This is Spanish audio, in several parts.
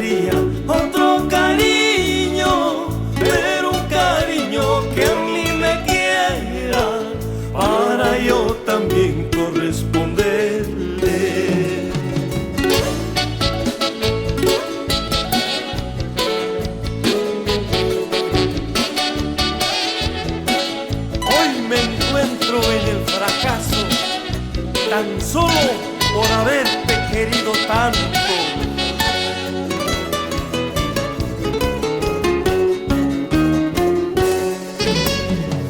daría otro cariño, pero un cariño que a mí me quiera, para yo también corresponderle. Hoy me encuentro en el fracaso, tan solo por haberte querido tanto.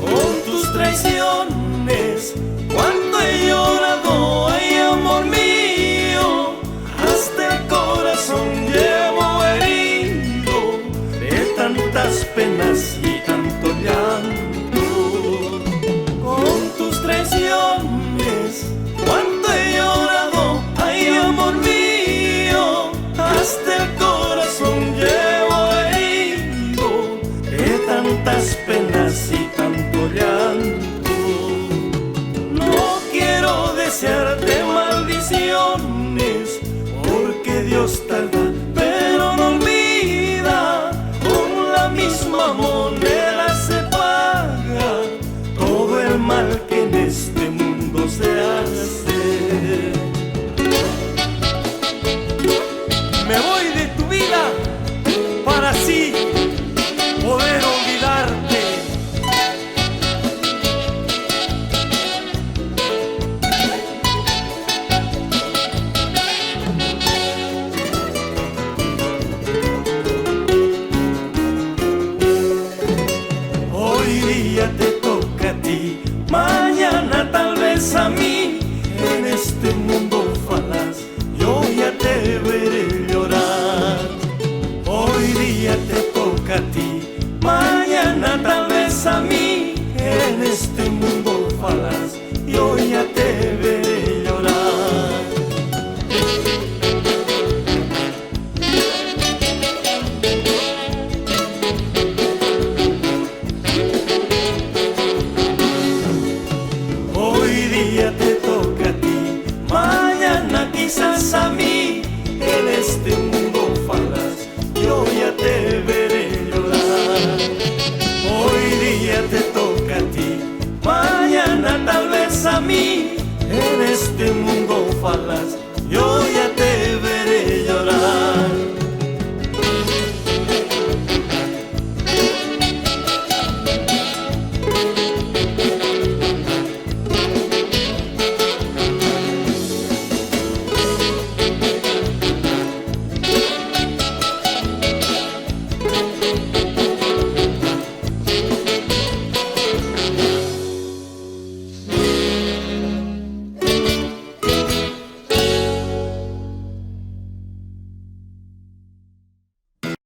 Con tus traiciones, cuando he llorado, ay amor mío, hasta el corazón llevo herido de tantas penas y tanto llanto. Con tus traiciones, cuando he llorado, ay amor mío, hasta el corazón llevo herido de tantas penas y tanto llanto. No quiero desearte maldiciones, porque Dios tarda pero no olvida, con la misma moneda se paga todo el mal que en este mundo se hace. Me voy de tu vida para así